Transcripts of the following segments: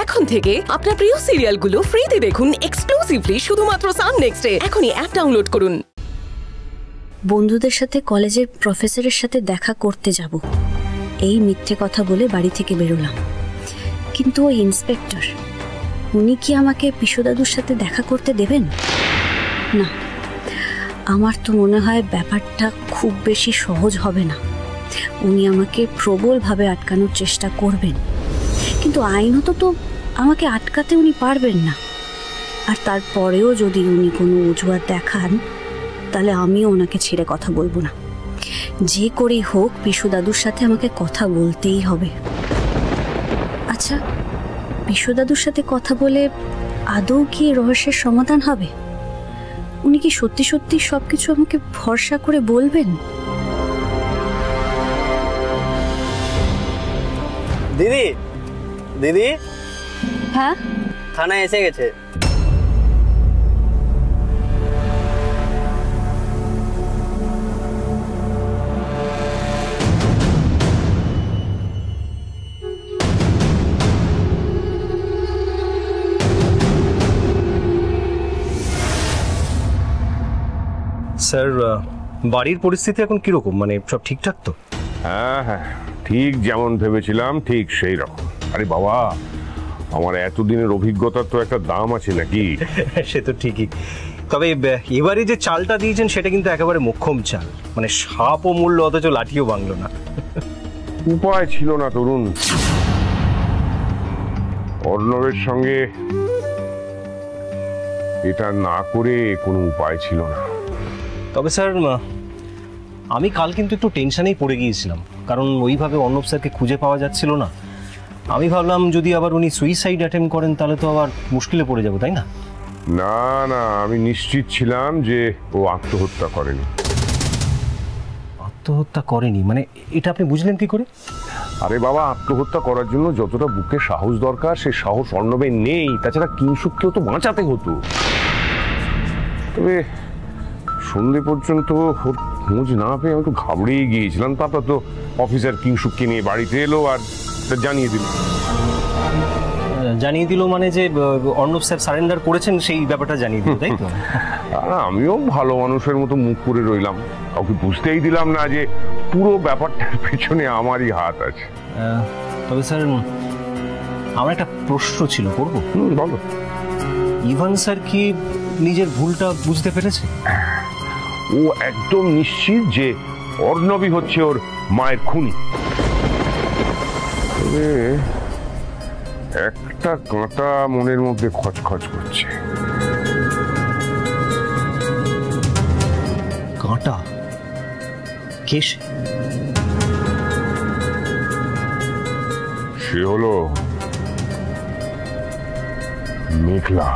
এখন থেকে আপনার প্রিয় সিরিয়ালগুলো ফ্রিতে দেখুন এক্সক্লুসিভলি শুধুমাত্র সান নেক্সটে। এখনই অ্যাপ ডাউনলোড করুন। বন্ধুদের সাথে কলেজের প্রফেসরের সাথে দেখা করতে যাব, এই মিথ্যে কথা বলে বাড়ি থেকে বেরোলাম। কিন্তু ওই ইন্সপেক্টর, উনি কি আমাকে পিসুদাদুর সাথে দেখা করতে দেবেন? না, আমার তো মনে হয় ব্যাপারটা খুব বেশি সহজ হবে না। উনি আমাকে প্রবলভাবে আটকানোর চেষ্টা করবেন, কিন্তু আইনত তো আমাকে আটকাতে উনি পারবেন না। আর তারপরেও যদি উনি কোনো অজুহাত দেখান, তাহলে আমিও ওনাকে ছেড়ে কথা বলবো না। যে করেই হোক পিসুদাদুর সাথে আমাকে কথা বলতেই হবে। আচ্ছা, পিসুদাদুর সাথে কথা বলে আদৌ কি রহস্যের সমাধান হবে? উনি কি সত্যি সত্যি সবকিছু আমাকে ভরসা করে বলবেন? দিদি, দিদি, হ্যাঁ, থানায় এসে গেছে। স্যার, বাড়ির পরিস্থিতি এখন কিরকম? মানে সব ঠিকঠাক তো? হ্যাঁ হ্যাঁ, ঠিক যেমন ভেবেছিলাম ঠিক সেই রকম। আরে বাবা, আমার এতদিনের অভিজ্ঞতার তো একটা দাম আছে নাকি? সে তো ঠিকই, তবে এবারে যে চালটা দিয়েছেন সেটা কিন্তু একেবারে মোক্ষম চাল। মানে সাপও মূল্য অথচ লাঠিও ভাঙলো না। উপায় ছিল না তরুণ, অর্ণবের সঙ্গে এটা না করে কোনো উপায় ছিল না। তবে স্যার, আমি কাল কিন্তু একটু টেনশনেই পড়ে গিয়েছিলাম, কারণ ওইভাবে অর্ণব স্যারকে খুঁজে পাওয়া যাচ্ছিল না। আমি ভাবলাম যদি আবার উনি সুইসাইড অ্যাটেম্প করেন তাহলে তো আবার মুশকিলে পড়ে যাবো, তাই না? না না, আমি নিশ্চিত ছিলাম যে ও আত্মহত্যা করেনি। আত্মহত্যা করেনি মানে এটা আপনি বুঝলেন কি করে? আরে বাবা, আত্মহত্যা করার জন্য যতটা বুকে সাহস দরকার সে সাহস অর্ণবে নেই। তাছাড়া কিংসুককেও তো বাঁচাতে হতো। তবে সন্ধে পর্যন্ত ওর খোঁজ না পেয়ে আমি একটু ঘাবড়েই গিয়েছিলাম। তারপর তো অফিসার কিংসুককে নিয়ে বাড়িতে এলো আর জানিয়ে দিল। জানিয়ে দিল মানে যে অর্ণব স্যার সারেন্ডার করেছেন সেই ব্যাপারটা জানিয়ে দিল, তাই তো? আমিও ভালো মানুষের মতো মুখ করে রইলাম, কাউকে বুঝতেই দিলাম না যে পুরো ব্যাপারটার পেছনে আমারই হাত আছে। তবে স্যার, আমার একটা প্রশ্ন ছিল, করবো? বলো। ইভান স্যার কি নিজের ভুলটা বুঝতে পেরেছে? ও একদম নিশ্চিত যে অর্ণবই হচ্ছে ওর মায়ের খুনি। তবে একটা কাঁটা মনের মধ্যে খচখচ করছে। কাঁটা? কেশ? সে হলো মেঘলা।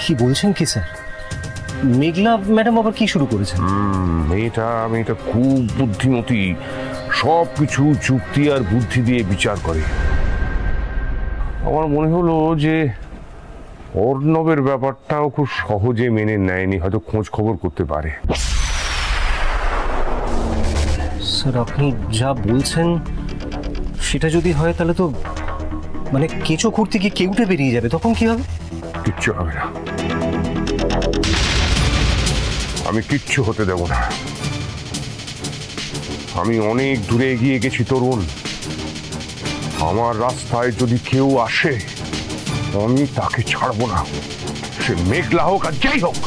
কি বলছেন কি স্যার? মেঘলা ম্যাডাম আবার কি শুরু করেছেন? মেয়েটা খুব বুদ্ধিমতী, সবকিছু যুক্তি আর বুদ্ধি দিয়ে বিচার করে। আমার মনে হলো যে অর্ণবের ব্যাপারটাও খুব সহজে মেনে নেয়নি, হয়তো খোঁজ খবর করতে পারে। স্যার, আপনি যা বলছেন সেটা যদি হয় তাহলে তো মানে কেঁচো খুঁড়তে গিয়ে কেউটে বেরিয়ে যাবে, তখন কি হবে? কিচ্ছু হবে না, আমি কিচ্ছু হতে দেব না। আমি অনেক দূরে এগিয়ে গেছি তরুণ। আমার রাস্তায় যদি কেউ আসে আমি তাকে ছাড়বো না, সে মেঘলা হোক আর যাই হোক।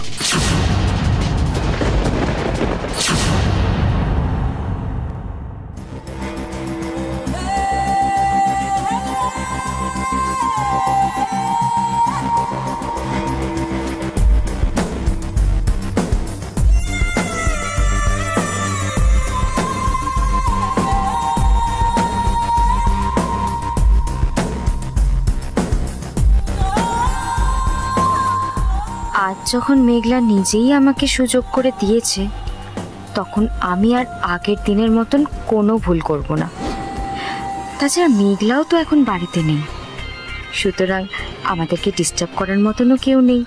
আজ যখন মেঘলা নিজেই আমাকে সুযোগ করে দিয়েছে, তখন আমি আর আগের দিনের মতন কোনো ভুল করব না। তাছাড়া মেঘলাও তো এখন বাড়িতে নেই, সুতরাং আমাদেরকে ডিস্টার্ব করার মতনও কেউ নেই।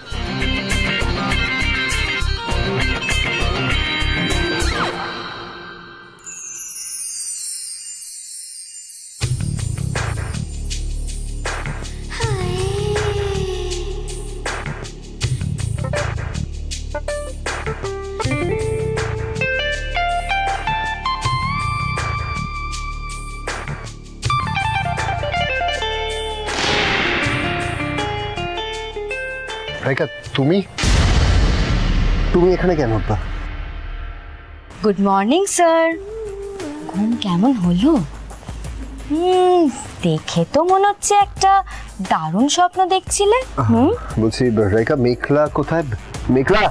রাইকা, তুমি তুমি এখানে কেন? Good morning sir. ঘুম কেমন হলো? দেখে তো মনে হচ্ছে একটা দারুণ স্বপ্ন দেখছিলে। বলছি রাইকা, মেঘলা কোথায়? মেঘলা,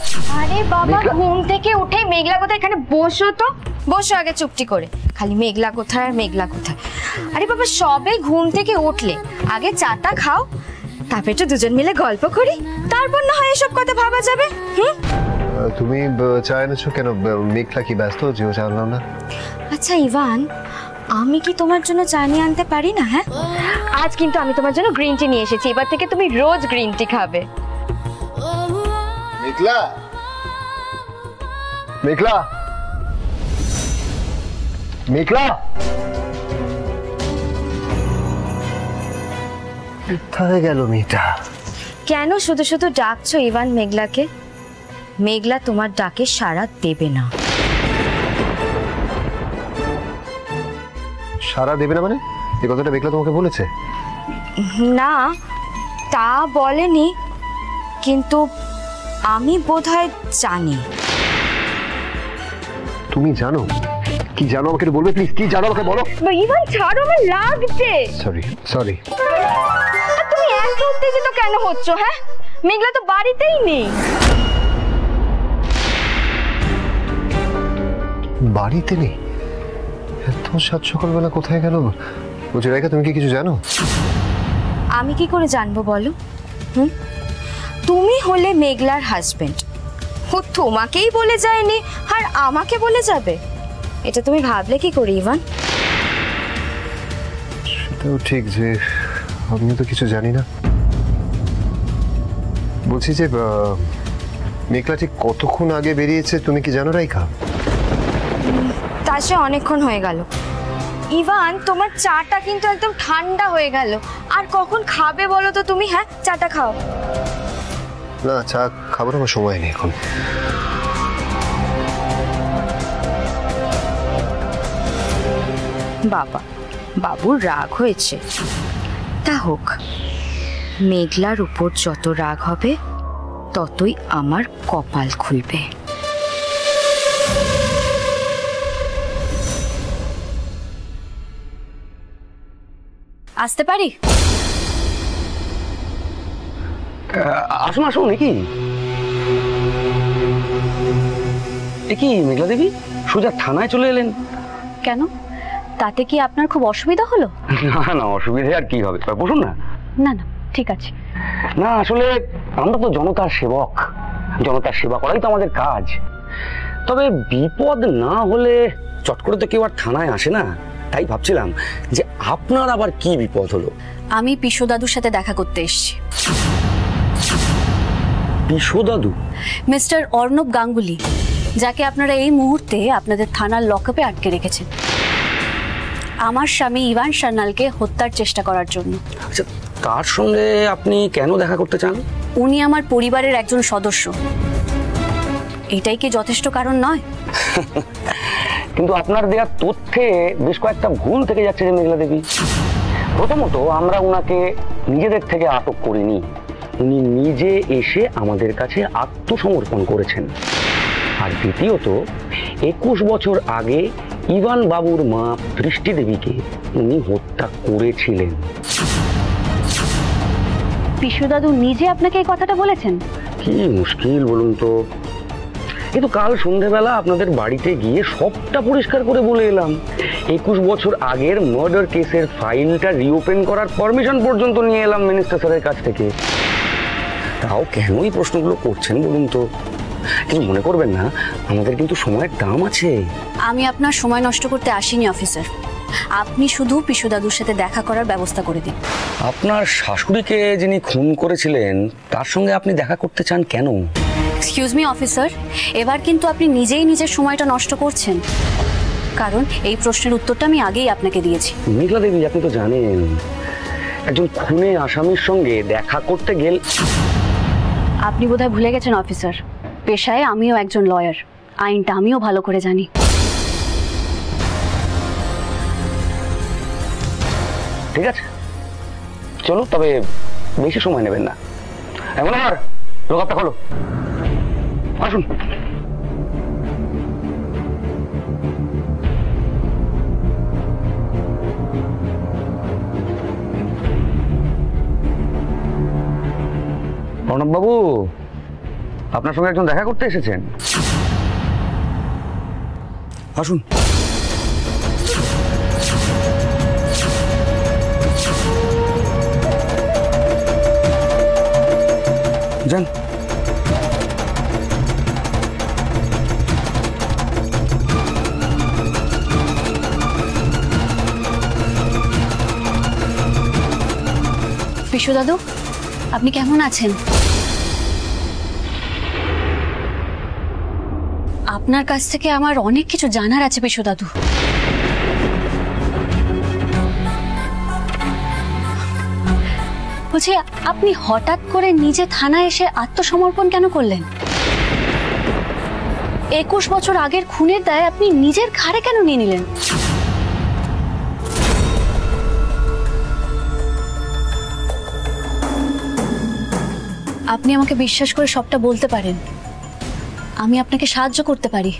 আরে বাবা, ঘুম থেকে উঠে মেঘলা কোথায়? এখানে বসো তো, বসো আগে চুপটি করে। খালি মেঘলা কোথায় আর মেঘলা কোথায়। আরে বাবা, সবে ঘুম থেকে উঠলে, আগে চাটা খাও, তারপর একটু দুজন মিলে গল্প করি, তারপর না হয় এসব কথা ভাবা যাবে। তুমি চা এনেছো কেন? মেঘলা কি ব্যস্ত যে ও চা আনলাম না? আচ্ছা ইভান, আমি কি তোমার জন্য চা নিয়ে আনতে পারি না? হ্যাঁ, আজ কিন্তু আমি তোমার জন্য গ্রিন টি নিয়ে এসেছি। এবার থেকে তুমি রোজ গ্রিন টি খাবে। মেঘলা, মেঘলা, মেঘলা, কোথায় গেল মেয়েটা? কেন শুধু শুধু ডাকছো ইভান মেঘলাকে? মেঘলা তোমার ডাকে সাড়া দেবে না। সারা দেবে না মানে? এই কথাটা মেঘলা তোমাকে বলেছে? না, তা বলেনি, কিন্তু আমি বোধহয় জানি। তুমি জানো? কি জানো আমাকে বলবে প্লিজ? কি জানো আমাকে বলো। ইভান ছাড়ো, আমার লাগছে। Sorry sorry. তুমি এত উত্তেজিত কেন হচ্ছ? হ্যাঁ, মেঘলা তো বাড়িতেই নেই। বাড়িতে নেই? এত সাত সকালবেলা কোথায় গেল? বলছি রাইকা, তুমি কি কিছু জানো? আমি কি করে জানবো বলো? তুমি হলে মেঘলার হাজবেন্ড, ও তোমাকেই বলে যায়নি আর আমাকে বলে যাবে? এটা তুমি ভাবলে কি করে ইভান? সেটাও ঠিক যে আমিও তো কিছু জানি না। বলছি যে মেঘলা ঠিক কতক্ষণ আগে বেরিয়েছে তুমি কি জানো রাইকা? তা সে অনেকক্ষণ হয়ে গেল। ইভান, তোমার চাটা কিন্তু একদম ঠান্ডা হয়ে গেল। আর কখন খাবে বলো তো তুমি? হ্যাঁ, চাটা খাও। না, চা খাবার আমার সময় নেই এখন। বাবা, বাবুর রাগ হয়েছে। তা হোক, মেঘলার উপর যত রাগ হবে ততই আমার কপাল খুলবে। আসতে পারি? আসুন আসুন। নাকি কি মেঘলা দেবী সোজা থানায় চলে এলেন কেন? তাতে কি আপনার খুব অসুবিধা হলো? না না, অসুবিধা আর কি হবে, বসুন না। না না, ঠিক আছে। না, আসলে আমরা তো জনতার সেবক, জনতার সেবা করাই তো আমাদের কাজ। তবে বিপদ না হলে চট করে তো কেউ আর থানায় আসে না। তাই ভাবছিলাম যে আপনার আবার কি বিপদ হলো। আমি পিসো দাদুর সাথে দেখা করতে এসেছি। পিসো দাদু? মিস্টার অর্ণব গাঙ্গুলি, যাকে আপনারা এই মুহূর্তে আপনাদের থানার লকআপে আটকে রেখেছেন আমার স্বামী ইভান সান্যালকে হত্যার চেষ্টা করার জন্য। আচ্ছা, তার সঙ্গে আপনি কেন দেখা করতে চান? উনি আমার পরিবারের একজন সদস্য। এটাই কি যথেষ্ট কারণ নয়? কিন্তু আপনার দেওয়া তথ্যে বেশ কয়েকটা ভুল থেকে যাচ্ছে যে মেঘলা দেবী। প্রথমত, আমরা ওনাকে নিজেদের থেকে আটক করিনি, উনি নিজে এসে আমাদের কাছে আত্মসমর্পণ করেছেন। আর দ্বিতীয়ত, 21 বছর আগে ইভান বাবুর মা দৃষ্টি দেবীকে উনি হত্যা করেছিলেন। পিসো দাদু নিজে আপনাকে এই কথাটা বলেছেন? কি মুশকিল বলুন তো। কিন্তু কাল সন্ধ্যেবেলা আপনাদের বাড়িতে গিয়ে সবটা পরিষ্কার করে বলে এলাম। 21 বছর আগের মার্ডার কেসের ফাইলটা রিওপেন করার পারমিশন পর্যন্ত নিয়ে এলাম মিনিস্টার স্যারের কাছ থেকে। তাও কেনই প্রশ্নগুলো করছেন বলুন তো? কিছু মনে করবেন না, আমাদের কিন্তু সময়ের দাম আছে। আমি আপনার সময় নষ্ট করতে আসিনি অফিসার। আপনি শুধু পিসো দাদুর সাথে দেখা করার ব্যবস্থা করে দিন। আপনার শাশুড়িকে যিনি খুন করেছিলেন তার সঙ্গে আপনি দেখা করতে চান কেন? এক্সকিউজ মি অফিসার, এবার কিন্তু আপনি নিজেই নিজের সময়টা নষ্ট করছেন, কারণ এই প্রশ্নের উত্তরটা আমি আগেই আপনাকে দিয়েছি। মেঘলা দেবী, আপনি তো জানেন একজন খুনে আসামির সঙ্গে দেখা করতে গেল। আপনি বোধহয় ভুলে গেছেন অফিসার, পেশায় আমিও একজন লয়ার, আইনটা আমিও ভালো করে জানি। ঠিক আছে, চলো তবে বেশি সময় নেবেন না। এখন আর লোকটা খোলো, আসুন। প্রণব বাবু, আপনার সঙ্গে একজন দেখা করতে এসেছেন, আসুন। যান। বিশু দাদু, আপনি কেমন আছেন? আপনার কাছ থেকে আমার অনেক কিছু জানার আছে বিশু দাদু। বলছি, আপনি হঠাৎ করে নিজে থানায় এসে আত্মসমর্পণ কেন করলেন? 21 বছর আগের খুনের দায় আপনি নিজের ঘাড়ে কেন নিয়ে নিলেন? আপনি আমাকে বিশ্বাস করে সবটা বলতে পারেন, আমি আপনাকে সাহায্য করতে পারি।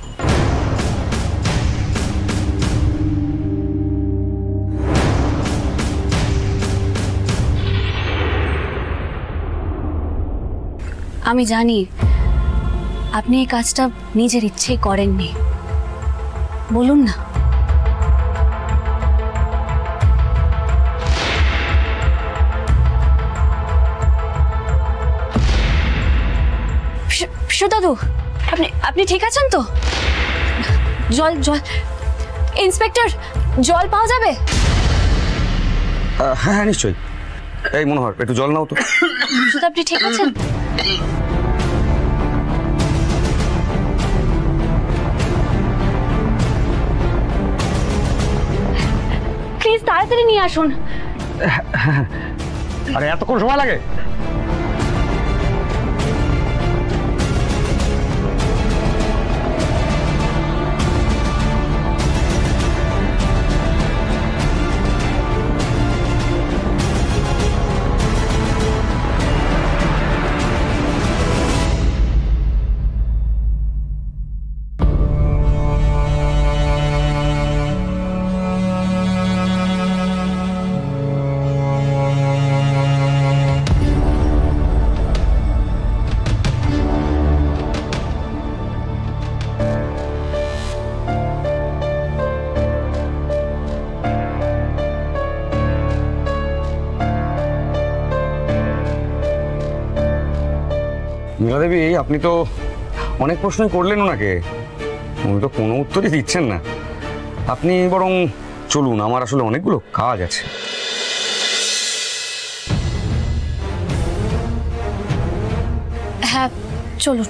আমি জানি আপনি এই কাজটা নিজের ইচ্ছেই করেননি, বলুন না। দাদু, আপনি ঠিক আছেন তো? জল জল ইন্সপেক্টর, জল পাওয়া যাবে? হ্যাঁ হ্যাঁ নিশ্চয়ই। এই মনোহর, একটু জল নাও তো। শুধু আপনি ঠিক আছেন? প্লিজ তাড়াতাড়ি নিয়ে আসুন। আরে এতক্ষণ সময় লাগে? নীলা দেবী, আপনি তো অনেক প্রশ্নই করলেন ওনাকে, উনি তো কোনো উত্তরই দিচ্ছেন না। আপনি বরং চলুন, আমার আসলে অনেকগুলো কাজ আছে। হ্যাঁ চলুন।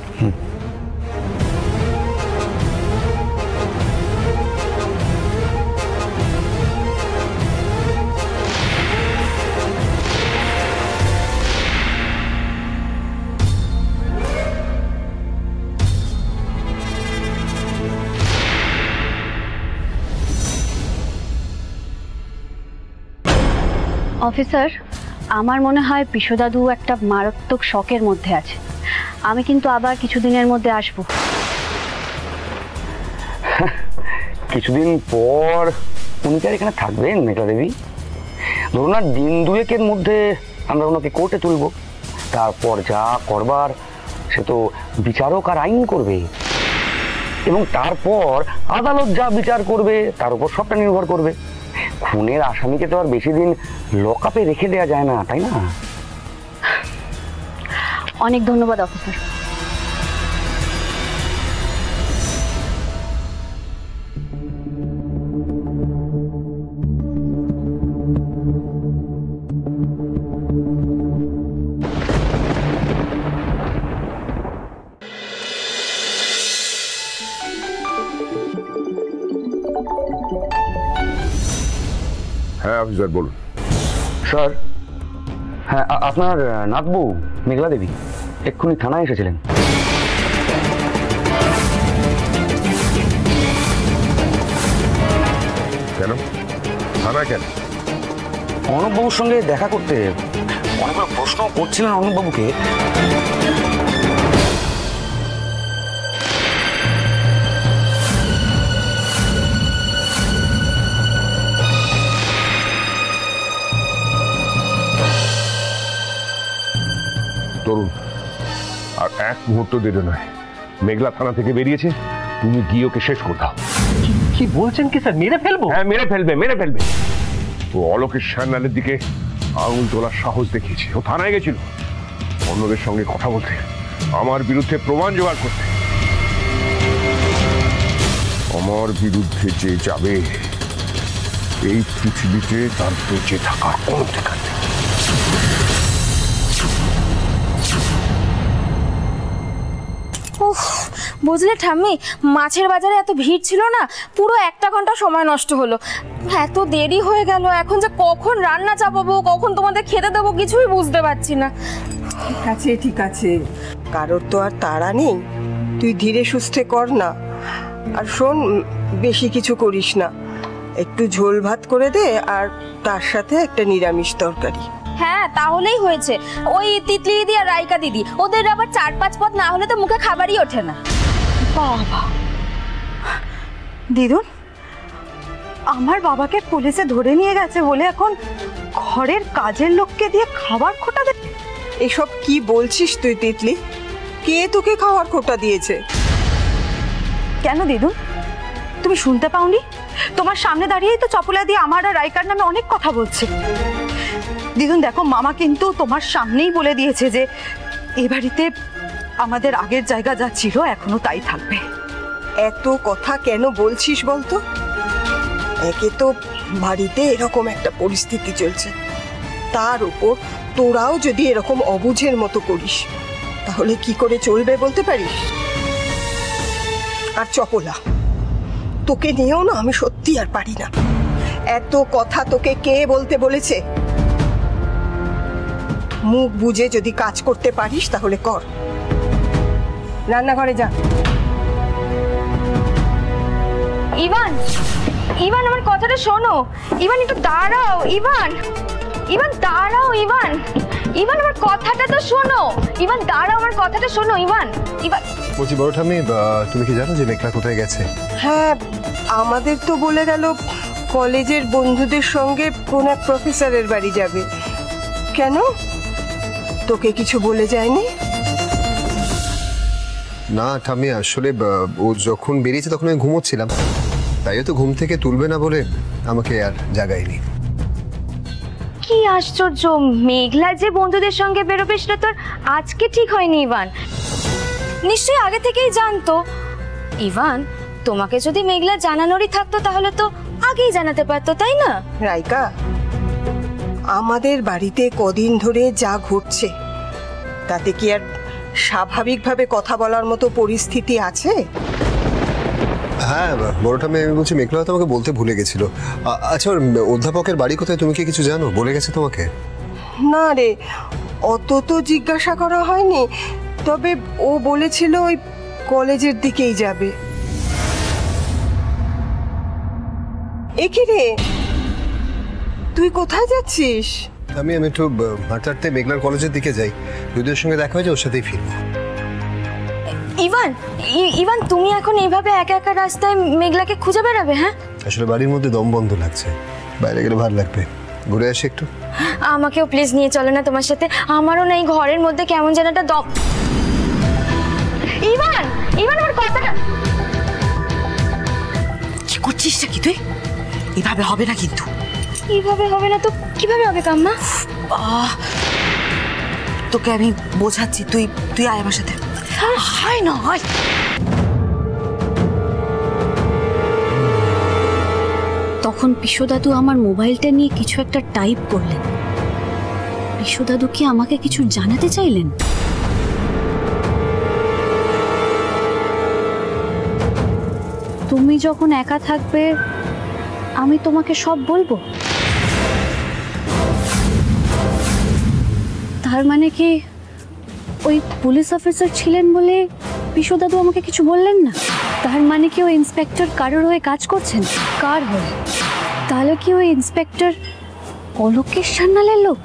অফিসার, আমার মনে হয় বিশ্বদাদু একটা মারাত্মক শকের মধ্যে আছে। আমি কিন্তু আবার কিছুদিনের মধ্যে আসব। কিছুদিন পর উনি কি আর এখানে থাকবেন মেঘলা দেবী? ধরুন আর দিন দুয়েকের মধ্যে আমরা ওনাকে কোর্টে তুলব, তারপর যা করবার সে তো বিচারক আর আইন করবে, এবং তারপর আদালত যা বিচার করবে তার উপর সবটা নির্ভর করবে। খুনের আসামিকে তো আর বেশি দিন লকআপে রেখে দেওয়া যায় না, তাই না? অনেক ধন্যবাদ অফিসার। হ্যাঁ অফিসার বলুন। স্যার, হ্যাঁ আপনার নাতবু মেঘলা দেবী এক্ষুনি থানায় এসেছিলেন। কেন থানায় কেন? অনুপবাবুর সঙ্গে দেখা করতে অনেকগুলো প্রশ্ন করছিলেন অনুপবাবুকে। এক মুহূর্ত দেরি নয়, মেঘলা থানা থেকে বেরিয়েছে, তুমি গিয়ে ওকে শেষ করে দাও। কি বলছেন কি স্যার, মেরে ফেলবো? হ্যাঁ, মেরে ফেলবে। ও অলোকের সান্যালের দিকে আঙুল তোলার সাহস দেখিয়েছে। ও থানায় গেছিল অন্যদের সঙ্গে কথা বলতে, আমার বিরুদ্ধে প্রমাণ জোগাড় করতে। আমার বিরুদ্ধে যে যাবে এই পৃথিবীতে তার বেঁচে থাকার কোন ঠিকানা নেই। উফ, বুঝলে ঠাম্মি, মাছের বাজারে এত ভিড় ছিল না, পুরো 1 ঘন্টা সময় নষ্ট হলো। এত দেরি হয়ে গেল, এখন যে কখন রান্না চাপাবো, কখন তোমাদের খেতে দেবো কিছুই বুঝতে পারছি না। ঠিক আছে, কারোর তো আর তাড়া নেই, তুই ধীরে সুস্থে কর না। আর শোন, বেশি কিছু করিস না, একটু ঝোল ভাত করে দে আর তার সাথে একটা নিরামিষ তরকারি। হ্যাঁ, তাহলেই হয়েছে। ওই তিতলি দিদি আর রাইকা দিদি, ওদের আবার 4-5 পদ না হলে তো মুখে খাবারই ওঠে না। বাবা, দিদুন আমার বাবাকে পুলিশে ধরে নিয়ে গেছে বলে এখন ঘরের কাজের লোককে দিয়ে খাবার খোটা দে। এসব কি বলছিস তুই তিতলি? কে তোকে খাওয়ার খোটা দিয়েছে? কেন দিদুন, তুমি শুনতে পাওনি? তোমার সামনে দাঁড়িয়েই তো চপলা দিয়ে আমার আর রাইকার নামে অনেক কথা বলছে। দিদুন দেখো, মামা কিন্তু তোমার সামনেই বলে দিয়েছে যে এই বাড়িতে আমাদের আগের জায়গা যা ছিল এখনো তাই থাকবে। এত কথা কেন বলছিস বলতো? একে তো বাড়িতে এরকম একটা পরিস্থিতি চলছে, তার উপর তোরাও যদি এরকম অবুঝের মতো করিস তাহলে কি করে চলবে বলতে পারিস? আর চপলা, তোকে নিয়েও না আমি সত্যি আর পারি না। এত কথা তোকে কে বলতে বলেছে? মুখ বুঝে যদি কাজ করতে পারিস তাহলে কর। রান্নাঘরে যা। ইভান, আমার কথাটা শোনো। ইভান, একটু দাঁড়াও। ইভান, দাঁড়াও। ইভান, আমার কথাটা তো শোনো। ইভান, দাঁড়াও, আমার কথাটা শোনো। ইভান, বলছি বড় ঠাম্মি, তুমি কি জানো যে মেঘলা কোথায় গেছে? হ্যাঁ, আমাদের তো বলে গেল কলেজের বন্ধুদের সঙ্গে কোন এক প্রফেসরের বাড়ি যাবে। কেন, তোকে কিছু বলে যায়নি? না ঠাম্মি, আসলে ও যখন বেরিয়েছে তখন আমি ঘুমোচ্ছিলাম, তাই তো ঘুম থেকে তুলবে না বলে আমাকে আর জাগায়নি। কি আশ্চর্য, মেঘলা যে বন্ধুদের সঙ্গে বেরোবে সেটা তো আজকে ঠিক হয়নি। ইভান নিশ্চয়ই আগে থেকেই জানতো। ইভান, তোমাকে যদি মেঘলা জানানোরই থাকতো তাহলে তো আগেই জানাতে পারতো, তাই না? রাইকা, আমাদের বাড়িতে কদিন ধরে যা ঘটছে তাতে কি আর স্বাভাবিকভাবে কথা বলার মতো পরিস্থিতি আছে? হ্যাঁ বড় ঠাম্মি, আমি বলছি মেঘলা তোমাকে বলতে ভুলে গেছিল। আচ্ছা, ওর অধ্যাপকের বাড়ি কোথায় তুমি কি কিছু জানো? বলে গেছে তোমাকে? না রে, অত তো জিজ্ঞাসা করা হয়নি, তবে ও বলেছিল ওই কলেজের দিকেই যাবে। একি রে, তুই কোথায় যাচ্ছিস? আমি একটু হাঁটতে হাঁটতে মেঘলার কলেজের দিকে যাই, যদির সঙ্গে দেখা হয়েছে ওর সাথেই ফিরবো। ইভান, তুমি এখন এইভাবে একা একা রাস্তায় মেঘলাকে খুঁজে বেড়াবে? হ্যাঁ, আসলে বাড়ির মধ্যে দম বন্ধ লাগছে, বাইরে গেলে ভালো লাগবে, ঘুরে আসি একটু। আমাকেও প্লিজ নিয়ে চলো না তোমার সাথে, আমারও না এই ঘরের মধ্যে কেমন যেন একটা দম। ইভান, আমার কথাটা। কি করছিস কি তুই? এভাবে হবে না কিন্তু। এইভাবে হবে না তো কিভাবে হবে কাম্মা? তোকে আমি বোঝাচ্ছি, তুই আয় আমার সাথে। হাই না, হাই। তখন পিসু দাদু আমার মোবাইলটা নিয়ে কিছু একটা টাইপ করলেন। পিসু দাদু কি আমাকে কিছু জানাতে চাইলেন? তুমি যখন একা থাকবে আমি তোমাকে সব বলবো। তার মানে কি ওই পুলিশ অফিসার ছিলেন বলে পিসু দাদু আমাকে কিছু বললেন না? তার মানে কি ওই ইন্সপেক্টর কারোর হয়ে কাজ করছেন? কার হয়ে? তাহলে কি ওই ইন্সপেক্টর অলোকের সান্যালের লোক?